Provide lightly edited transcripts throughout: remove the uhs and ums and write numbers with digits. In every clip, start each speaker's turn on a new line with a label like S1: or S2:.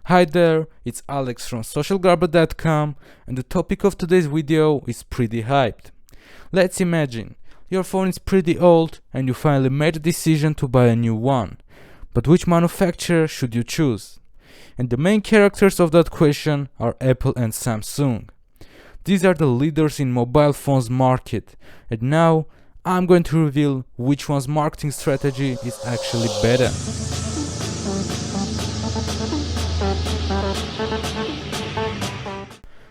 S1: Hi there, it's Alex from socialgarba.com, and the topic of today's video is pretty hyped. Let's imagine your phone is pretty old and you finally made a decision to buy a new one. But which manufacturer should you choose? And the main characters of that question are Apple and Samsung. These are the leaders in mobile phones market, and now I'm going to reveal which one's marketing strategy is actually better.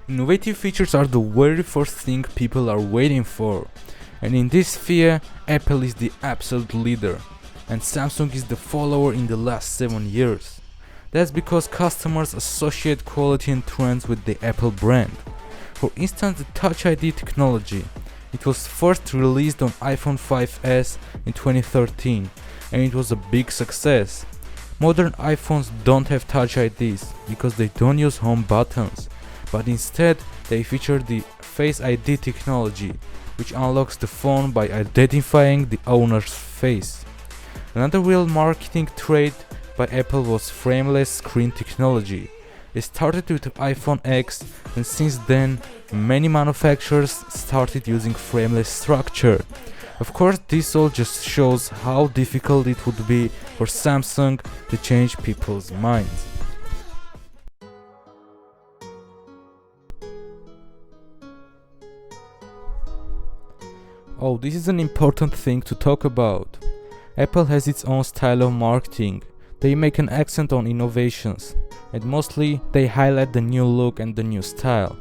S1: Innovative features are the very first thing people are waiting for, and in this sphere, Apple is the absolute leader, and Samsung is the follower in the last 7 years. That's because customers associate quality and trends with the Apple brand. For instance, the Touch ID technology. It was first released on iPhone 5s in 2013, and it was a big success. Modern iPhones don't have Touch IDs because they don't use home buttons, but instead they feature the Face ID technology, which unlocks the phone by identifying the owner's face. Another real marketing trait by Apple was frameless screen technology. It started with iPhone X, and since then many manufacturers started using frameless structure. Of course, this all just shows how difficult it would be for Samsung to change people's minds. Oh, this is an important thing to talk about. Apple has its own style of marketing. They make an accent on innovations, and mostly they highlight the new look and the new style.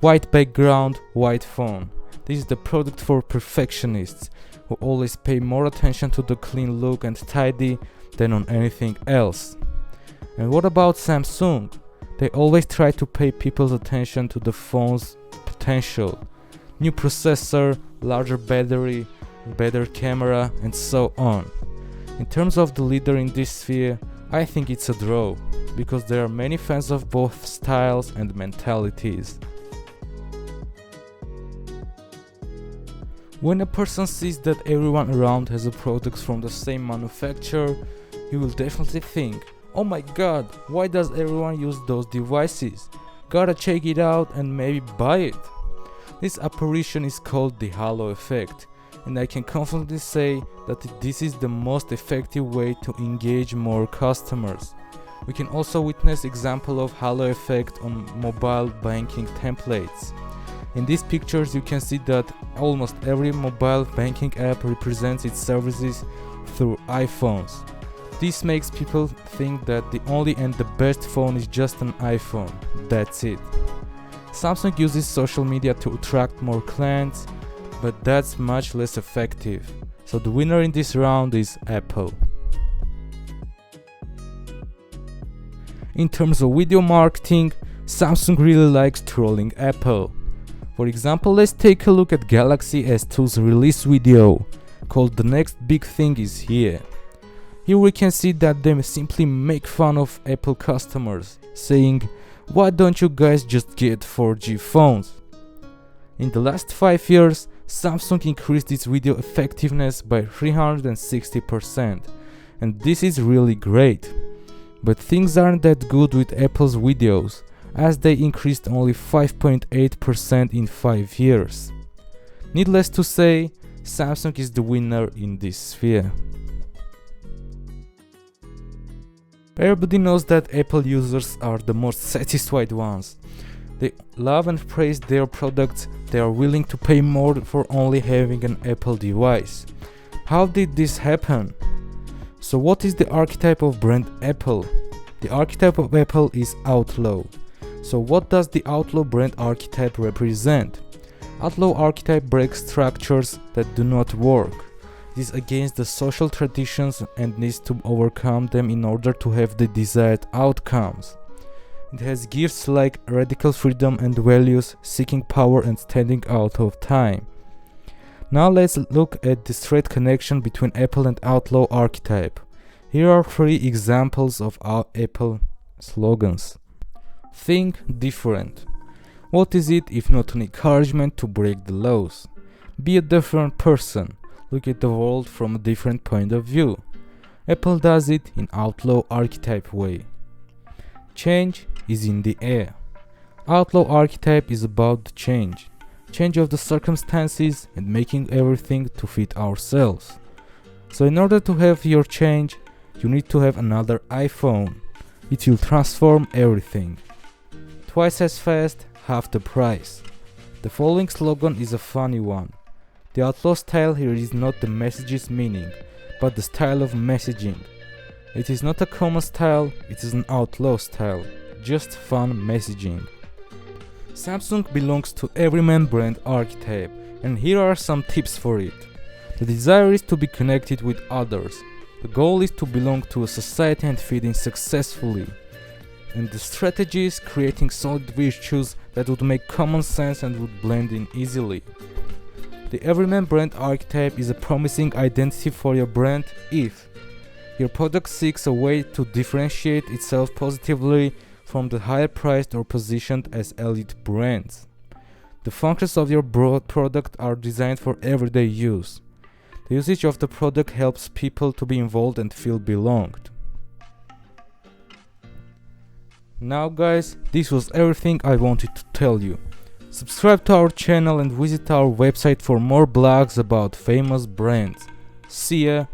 S1: White background, white phone. This is the product for perfectionists who always pay more attention to the clean look and tidy than on anything else. And what about Samsung? They always try to pay people's attention to the phone's potential. New processor, larger battery, better camera, and so on. In terms of the leader in this sphere, I think it's a draw, because there are many fans of both styles and mentalities. When a person sees that everyone around has a product from the same manufacturer, he will definitely think, oh my god, why does everyone use those devices? Gotta check it out and maybe buy it. This apparition is called the halo effect, and I can confidently say that this is the most effective way to engage more customers. We can also witness example of halo effect on mobile banking templates. In these pictures you can see that almost every mobile banking app represents its services through iPhones. This makes people think that the only and the best phone is just an iPhone. That's it. Samsung uses social media to attract more clients, but that's much less effective. So the winner in this round is Apple. In terms of video marketing, Samsung really likes trolling Apple. For example, let's take a look at Galaxy S2's release video, called "The Next Big Thing Is Here." Here we can see that they simply make fun of Apple customers, saying, "Why don't you guys just get 4G phones?" In the last 5 years, Samsung increased its video effectiveness by 360%, and this is really great. But things aren't that good with Apple's videos, as they increased only 5.8% in 5 years. Needless to say, Samsung is the winner in this sphere. Everybody knows that Apple users are the most satisfied ones. They love and praise their products. They are willing to pay more for only having an Apple device. How did this happen? So what is the archetype of brand Apple? The archetype of Apple is outlaw. So what does the outlaw brand archetype represent? Outlaw archetype breaks structures that do not work. It is against the social traditions and needs to overcome them in order to have the desired outcomes. It has gifts like radical freedom and values, seeking power and standing out of time. Now let's look at the straight connection between Apple and outlaw archetype. Here are 3 examples of our Apple slogans. Think different. What is it if not an encouragement to break the laws? Be a different person. Look at the world from a different point of view. Apple does it in outlaw archetype way. Change is in the air. Outlaw archetype is about the change of the circumstances and making everything to fit ourselves. So in order to have your change, you need to have another iPhone. It will transform everything. Twice as fast, half the price. The following slogan is a funny one. The outlaw style here is not the message's meaning, but the style of messaging. It is not a common style, it is an outlaw style. Just fun messaging. Samsung belongs to everyman brand archetype, and here are some tips for it. The desire is to be connected with others. The goal is to belong to a society and fit in successfully. And the strategy is creating solid virtues that would make common sense and would blend in easily. The everyman brand archetype is a promising identity for your brand if your product seeks a way to differentiate itself positively from the higher priced or positioned as elite brands. The functions of your product are designed for everyday use. The usage of the product helps people to be involved and feel belonged. Now guys, this was everything I wanted to tell you. Subscribe to our channel and visit our website for more blogs about famous brands. See ya!